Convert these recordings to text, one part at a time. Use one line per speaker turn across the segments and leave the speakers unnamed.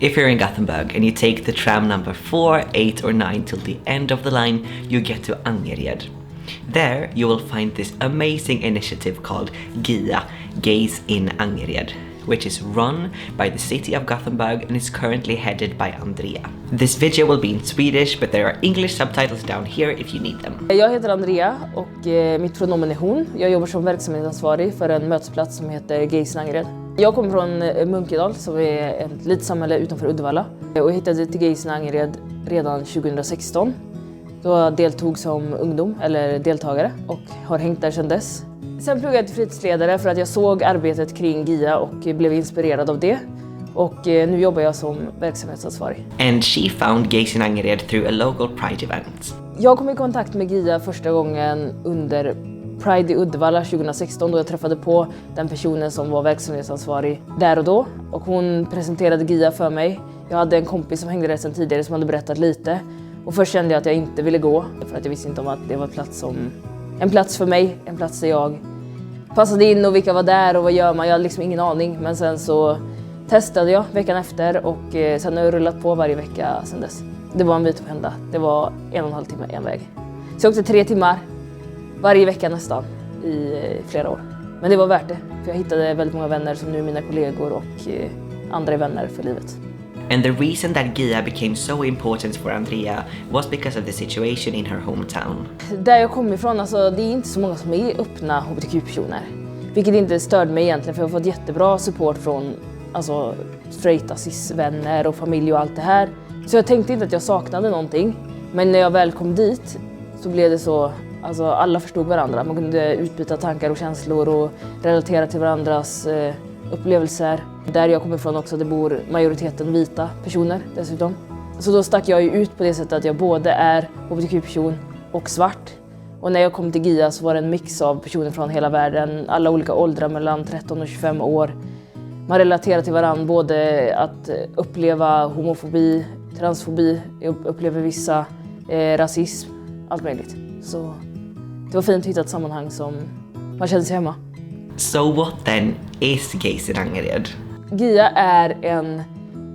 If you're in Gothenburg and you take the tram number 4, 8 or 9 till the end of the line, you get to Angered. There you will find this amazing initiative called GIA, Gays in Angered, which is run by the city of Gothenburg and is currently headed by Andrea. This video will be in Swedish, but there are English subtitles down here if you need them.
Jag heter Andrea och mitt pronomen är hon. Jag jobbar som verksamhetsansvarig för en mötesplats som heter Gays in Angered. Jag kommer från Munkedal som är ett litet samhälle utanför Uddevalla. Och jag hittade till Gays in Angered redan 2016. Då deltog som ungdom eller deltagare och har hängt där sedan dess. Sen pluggade jag till fritidsledare för att jag såg arbetet kring GIA och blev inspirerad av det. Och nu jobbar jag som verksamhetsansvarig.
And she found Gays in Angered through a local Pride event.
Jag kom i kontakt med GIA första gången under Pride i Uddevalla 2016 då jag träffade på den personen som var verksamhetsansvarig där och då. Och hon presenterade GIA för mig. Jag hade en kompis som hängde där sedan tidigare som hade berättat lite. Och först kände jag att jag inte ville gå för att jag visste inte om att det var en plats för mig, en plats där jag passade in och vilka var där och vad gör man, jag hade liksom ingen aning. Men sen så testade jag veckan efter och sen har jag rullat på varje vecka sedan dess. Det var en bit att hända, det var 1,5 timme en väg. Så jag åkte 3 timmar varje vecka nästan i flera år. Men det var värt det, för jag hittade väldigt många vänner som nu är mina kollegor och andra är vänner för livet.
And the reason that GIA became so important for Andrea was because of the situation in her hometown.
Där jag kommer ifrån, alltså, det är inte så många som är öppna hbtq-personer. Vilket inte störde mig egentligen, för jag har fått jättebra support från straighta cis-vänner och familj och allt det här. Så jag tänkte inte att jag saknade någonting. Men när jag väl kom dit så blev det så, alltså alla förstod varandra. Man kunde utbyta tankar och känslor och relatera till varandras upplevelser. Där jag kommer ifrån också, det bor majoriteten vita personer dessutom. Så då stack jag ju ut på det sättet att jag både är hbtq-person och svart. Och när jag kom till GIA så var det en mix av personer från hela världen, alla olika åldrar mellan 13 och 25 år. Man relaterar till varandra, både att uppleva homofobi, transfobi, upplever vissa rasism, allt möjligt. Så det var fint att hitta ett sammanhang som man kände sig hemma.
So what then is Gays in Angered?
GIA är en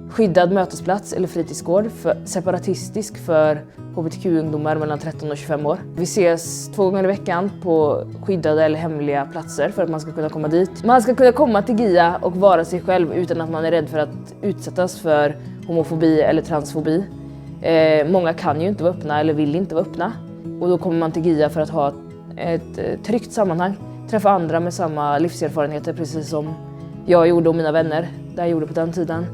skyddad mötesplats eller fritidsgård separatistisk för hbtq-ungdomar mellan 13 och 25 år. Vi ses 2 gånger i veckan på skyddade eller hemliga platser för att man ska kunna komma dit. Man ska kunna komma till GIA och vara sig själv utan att man är rädd för att utsättas för homofobi eller transfobi. Många kan ju inte vara öppna eller vill inte vara öppna. Och då kommer man till GIA för att ha ett tryggt sammanhang. Träffa andra med samma livserfarenheter, precis som jag gjorde och mina vänner där jag gjorde på den tiden.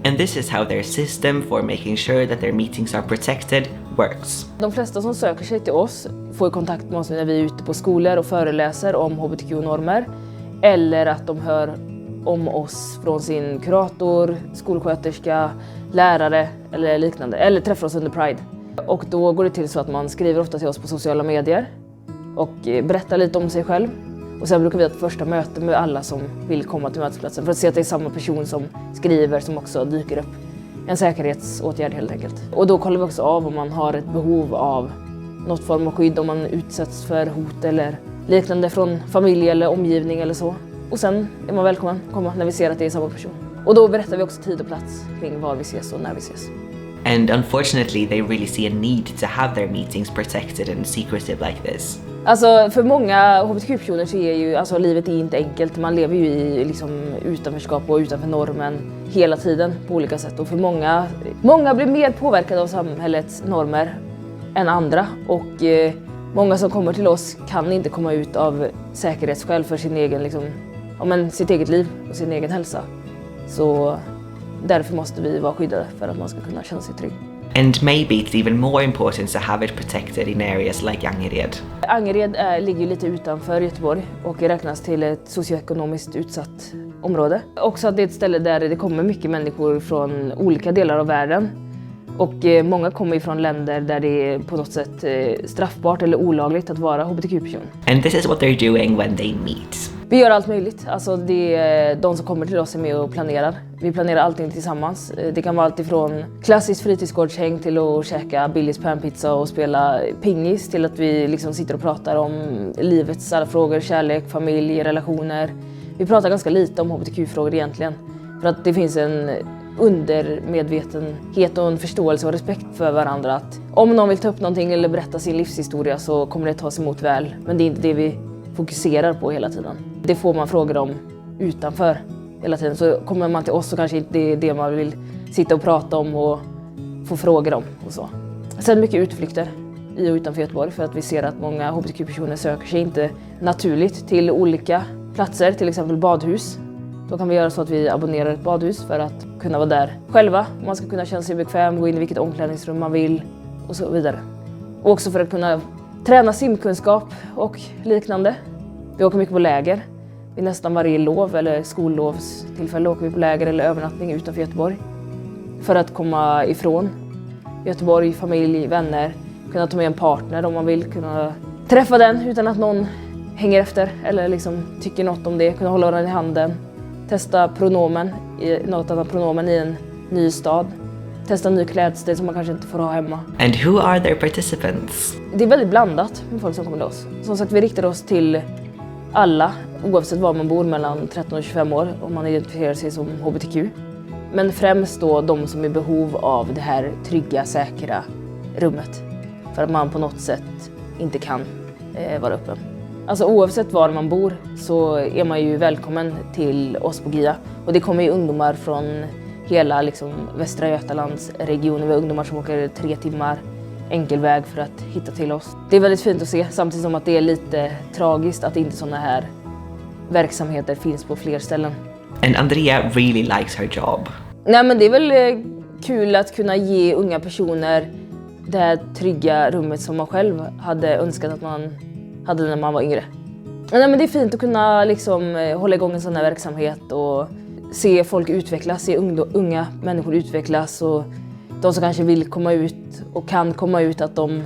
And this is how their system for making sure that their meetings are protected works.
De flesta som söker sig till oss får kontakt med oss när vi är ute på skolor och föreläser om hbtq-normer. Eller att de hör om oss från sin kurator, skolsköterska, lärare eller liknande. Eller träffar oss under Pride. Och då går det till så att man skriver ofta till oss på sociala medier och berättar lite om sig själv. Och sen brukar vi ha ett första möte med alla som vill komma till mötesplatsen för att se att det är samma person som skriver som också dyker upp. En säkerhetsåtgärd helt enkelt. Och då kollar vi också av om man har ett behov av något form av skydd, om man utsätts för hot eller liknande från familj eller omgivning eller så. Och sen är man välkommen att komma när vi ser att det är samma person. Och då berättar vi också tid och plats kring var vi ses och när vi ses.
And unfortunately they really see a need to have their meetings protected and secretive like this.
Alltså för många hbtq-personer så är ju, alltså livet är inte enkelt. Man lever ju i liksom utanförskap och utanför normen hela tiden på olika sätt. Och för många blir mer påverkade av samhällets normer än andra. Och många som kommer till oss kan inte komma ut av säkerhetsskäl för sin egen, sitt eget liv och sin egen hälsa. Så därför måste vi vara skyddade för att man ska kunna känna sig trygg.
And maybe it's even more important to have it protected in areas like Angered.
Angered ligger lite utanför Göteborg och räknas till ett socioekonomiskt utsatt område. Också att det är ett ställe där det kommer mycket människor från olika delar av världen. Och många kommer från länder där det är på något sätt straffbart eller olagligt att vara hbtq-person.
And this is what they're doing when they meet.
Vi gör allt möjligt. Alltså de som kommer till oss är med och planerar. Vi planerar allting tillsammans. Det kan vara allt ifrån klassiskt fritidsgårdshäng till att käka Billys panpizza och spela pingis till att vi sitter och pratar om livets alla frågor, kärlek, familj, relationer. Vi pratar ganska lite om hbtq-frågor egentligen. För att det finns undermedvetenhet och en förståelse och respekt för varandra. Att om någon vill ta upp någonting eller berätta sin livshistoria så kommer det tas emot väl. Men det är inte det vi fokuserar på hela tiden. Det får man frågor om utanför hela tiden. Så kommer man till oss så kanske inte det är det man vill sitta och prata om och få frågor om och så. Sen mycket utflykter i och utanför Göteborg för att vi ser att många hbtq-personer söker sig inte naturligt till olika platser, till exempel badhus. Då kan vi göra så att vi abonnerar ett badhus för att kunna vara där själva. Man ska kunna känna sig bekväm, gå in i vilket omklädningsrum man vill och så vidare. Och också för att kunna träna simkunskap och liknande. Vi åker mycket på läger. Vid nästan varje lov eller skollovstillfälle åker vi på läger eller övernattning utanför Göteborg. För att komma ifrån Göteborg, familj, vänner. Kunna ta med en partner om man vill. Kunna träffa den utan att någon hänger efter eller liksom tycker något om det. Kunna hålla varandra i handen. Testa något annat pronomen i en ny stad. Testa en ny klädstil som man kanske inte får ha hemma.
And who are their participants?
Det är väldigt blandat med folk som kommer till oss. Som sagt, vi riktar oss till alla, oavsett var man bor mellan 13 och 25 år, om man identifierar sig som hbtq. Men främst då de som är i behov av det här trygga, säkra rummet. För att man på något sätt inte kan vara öppen. Alltså oavsett var man bor så är man ju välkommen till oss på GIA. Och det kommer ju ungdomar från hela liksom, Västra Götalandsregionen. Vi har ungdomar som åker 3 timmar enkel väg för att hitta till oss. Det är väldigt fint att se, samtidigt som att det är lite tragiskt att inte sådana här verksamheter finns på fler ställen.
And Andrea really likes her job.
Nej, men det är väl kul att kunna ge unga personer det här trygga rummet som man själv hade önskat att man hade när man var yngre. Nej, men det är fint att kunna liksom, hålla igång en sån här verksamhet och se folk utvecklas, se unga människor utvecklas och de som kanske vill komma ut och kan komma ut, att de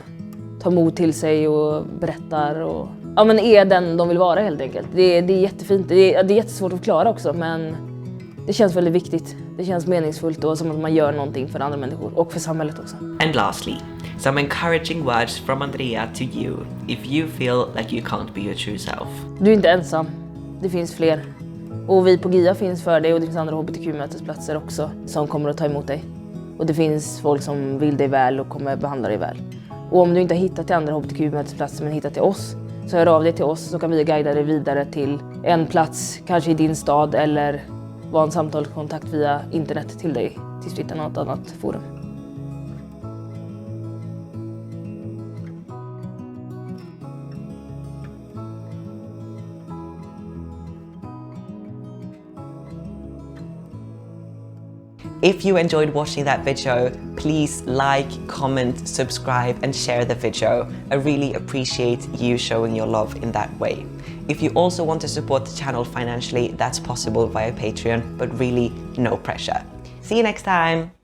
tar mod till sig och berättar och ja, men är den de vill vara helt enkelt. Det är jättefint. Det är jättesvårt att förklara också, men det känns väldigt viktigt. Det känns meningsfullt och som att man gör någonting för andra människor och för samhället också.
And lastly, some encouraging words from Andrea to you if you feel like you can't be your true self.
Du är inte ensam. Det finns fler. Och vi på GIA finns för dig och det finns andra hbtq-mötesplatser också som kommer att ta emot dig. Och det finns folk som vill dig väl och kommer behandla dig väl. Och om du inte har hittat till andra hbtq-mötesplatser men hittat till oss, så hör av dig till oss så kan vi guida dig vidare till en plats, kanske i din stad, eller vara en samtalskontakt via internet till dig tills du hittar något annat forum.
If you enjoyed watching that video, please like, comment, subscribe and share the video. I really appreciate you showing your love in that way. If you also want to support the channel financially, that's possible via Patreon, but really no pressure. See you next time!